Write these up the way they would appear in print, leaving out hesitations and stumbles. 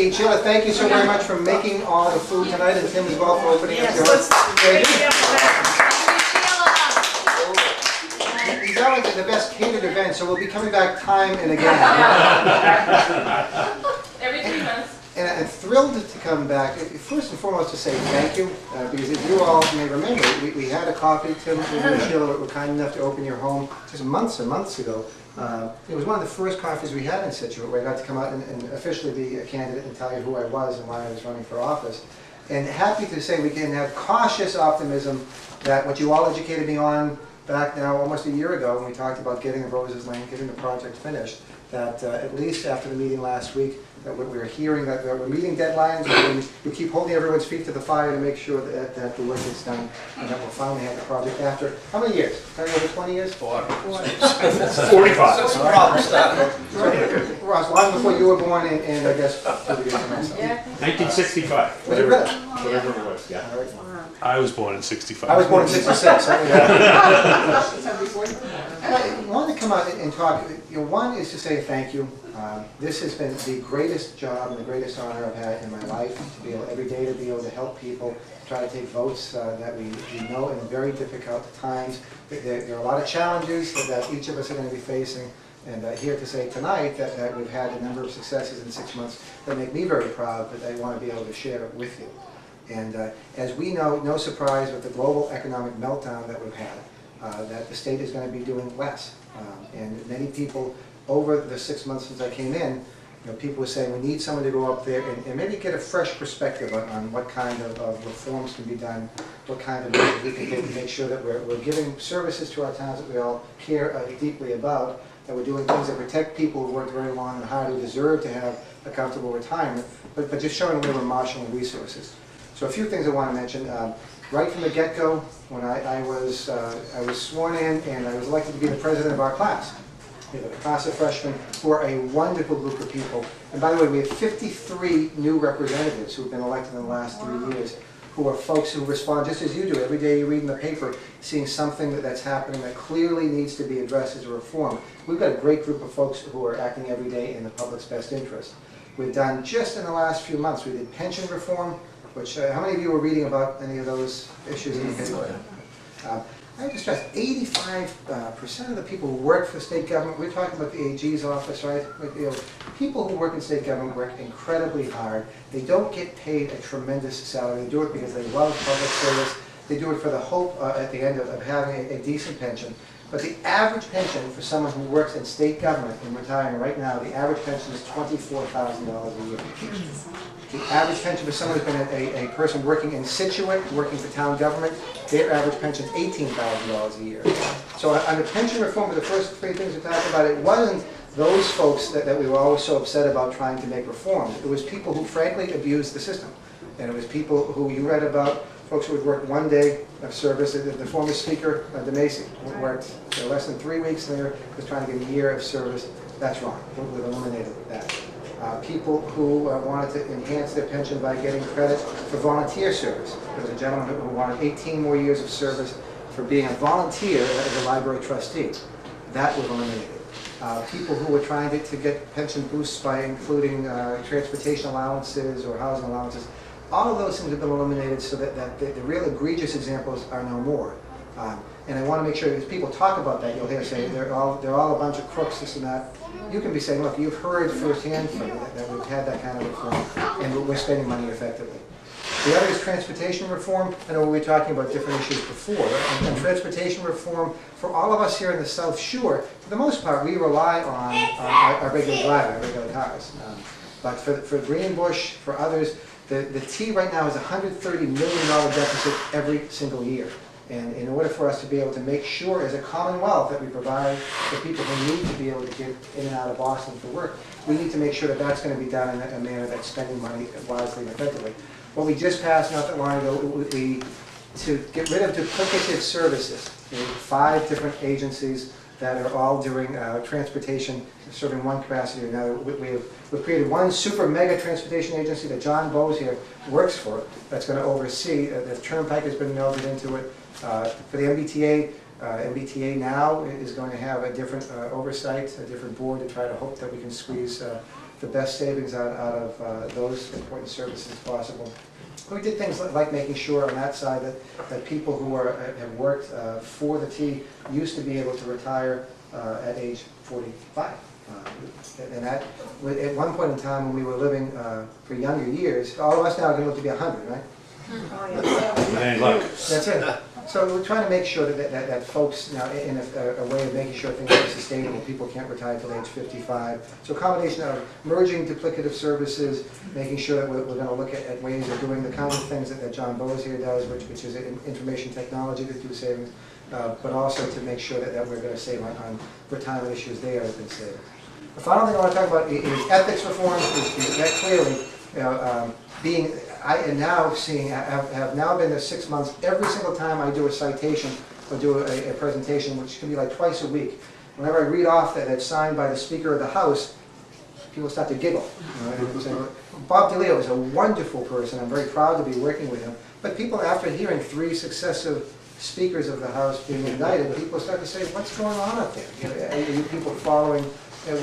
Hey, Sheila, thank you so very much for making all the food tonight, and Tim as well for opening up the These are the best catered events, so we'll be coming back time and again. Every 3 months. And I'm thrilled to come back. First and foremost, to say thank you, because if you all may remember, we had a coffee. Tim and Sheila were kind enough to open your home just months and months ago. It was one of the first coffees we had in Scituate, where I got to come out and officially be a candidate and tell you who I was and why I was running for office. And happy to say we can have cautious optimism that what you all educated me on back now almost a year ago when we talked about getting the Rosa's Lane, getting the project finished, that at least after the meeting last week, that we're hearing that we're meeting deadlines, and we keep holding everyone's feet to the fire to make sure that the work is done, and that we'll finally have the project after, how many years? Kind of over 20 years? 45. Ross, long before you were born, and I guess 1965. Was it really? Whatever it was, yeah. All right. I was born in '65. I was born in '66. I wanted to come out and talk. One is to say thank you. This has been the greatest job and the greatest honor I've had in my life, to be able every day to be able to help people, try to take votes that we know in very difficult times. There are a lot of challenges that each of us are going to be facing. And here to say tonight that we've had a number of successes in 6 months that make me very proud, but I want to be able to share it with you. And as we know, no surprise with the global economic meltdown that we've had, that the state is going to be doing less. And many people, over the 6 months since I came in, people were saying we need someone to go up there and maybe get a fresh perspective on what kind of reforms can be done, what kind of measures we can take to make sure that we're giving services to our towns that we all care deeply about, that we're doing things that protect people who work very long and hard, who deserve to have a comfortable retirement, but just showing where we're marshaling resources. So a few things I want to mention. Right from the get-go, when I was sworn in and I was elected to be the president of our class. We have a class of freshmen who are a wonderful group of people. And by the way, we have 53 new representatives who have been elected in the last 3 years, who are folks who respond just as you do. Every day you read in the paper, seeing something that's happening that clearly needs to be addressed as a reform. We've got a great group of folks who are acting every day in the public's best interest. We've done, just in the last few months, we did pension reform, which, how many of you were reading about any of those issues in the paper? I have to stress, 85% of the people who work for state government, we're talking about the AG's office, right? People who work in state government work incredibly hard. They don't get paid a tremendous salary. They do it because they love public service. They do it for the hope at the end of having a decent pension. But the average pension for someone who works in state government and retiring right now, the average pension is $24,000 a year. The average pension for someone who's been a person working in Scituate, working for town government, their average pension is $18,000 a year. So on the pension reform, the first three things we talked about, it wasn't those folks that we were always so upset about trying to make reforms. It was people who frankly abused the system. And it was people who you read about, folks who would work 1 day of service. The former speaker, DeMacy, worked less than 3 weeks there, was trying to get a year of service. That's wrong. We've eliminated that. People who wanted to enhance their pension by getting credit for volunteer service. There was a gentleman who wanted 18 more years of service for being a volunteer as a library trustee. That was eliminated. People who were trying to get pension boosts by including transportation allowances or housing allowances. All of those things have been eliminated so that the real egregious examples are no more. And I want to make sure, as people talk about that, you'll hear say they're all a bunch of crooks, this and that. You can be saying, look, you've heard firsthand from me that we've had that kind of reform, and we're spending money effectively. The other is transportation reform. I know we were talking about different issues before, and transportation reform, for all of us here in the South Shore, for the most part, we rely on our regular driving, our regular cars. But for Greenbush, for others, the T right now is a $130 million deficit every single year. And in order for us to be able to make sure as a commonwealth that we provide the people who need to be able to get in and out of Boston for work, we need to make sure that that's going to be done in a manner that's spending money wisely and effectively. What we just passed not that long ago, to get rid of duplicative services. There are 5 different agencies that are all doing transportation, serving one capacity or another. We've created one super mega transportation agency that John Bowes here works for that's going to oversee. The Turnpike has been melded into it. For the MBTA, MBTA now is going to have a different oversight, a different board to try to hope that we can squeeze the best savings out of those important services possible. We did things like making sure on that side that people who have worked for the T used to be able to retire at age 45. And that, at one point in time when we were living for younger years, all of us now are going to live to be 100, right? Oh, yeah. Any luck. That's it. So we're trying to make sure that folks now, in a way of making sure things are sustainable, people can't retire till age 55. So a combination of merging duplicative services, making sure that we're going to look at ways of doing the kind of things that John Bowes here does, which is information technology to do savings, but also to make sure that we're going to save on retirement issues there have been saved. The final thing I want to talk about is ethics reform. Is that clearly, being, I am now seeing, have now been there 6 months, every single time I do a citation or do a presentation, which can be like twice a week, whenever I read off that's signed by the Speaker of the House, people start to giggle. Bob DeLeo is a wonderful person. I'm very proud to be working with him. But people, after hearing 3 successive speakers of the House being indicted, people start to say, what's going on up there? Are you people following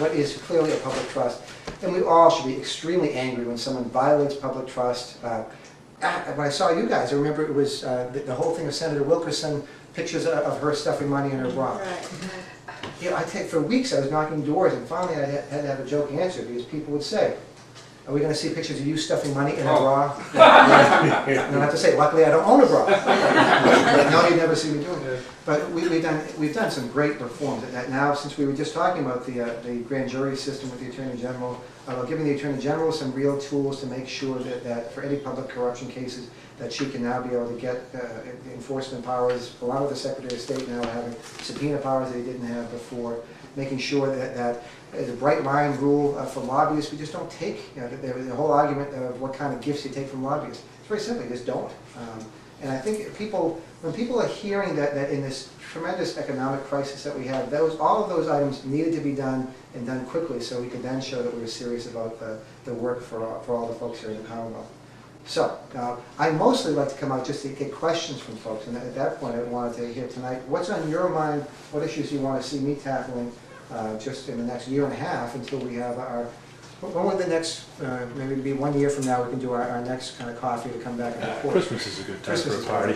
what is clearly a public trust? And we all should be extremely angry when someone violates public trust. When I saw you guys, I remember it was the whole thing of Senator Wilkerson, pictures of her stuffing money in her bra. Right. You know, for weeks I was knocking doors, and finally I had to have a joke answer, because people would say, are we going to see pictures of you stuffing money in a bra? And I have to say, luckily I don't own a bra. No, you never see me doing it. But we've done some great reforms. That now, since we were just talking about the grand jury system with the Attorney General, giving the Attorney General some real tools to make sure that for any public corruption cases, that she can now be able to get enforcement powers, along with the Secretary of State now having subpoena powers that he didn't have before, making sure that the bright line rule for lobbyists, we just don't take, the whole argument of what kind of gifts you take from lobbyists. It's very simple, you just don't. And I think when people are hearing that in this tremendous economic crisis that we have, all of those items needed to be done and done quickly, so we could then show that we were serious about the work for all the folks here in the Commonwealth. So, I mostly like to come out just to get questions from folks, and at that point I wanted to hear tonight, what's on your mind, what issues you want to see me tackling just in the next year and a half until we have when would the next, maybe it'll be 1 year from now, we can do our next kind of coffee to come back and report. Christmas is a good time for a party.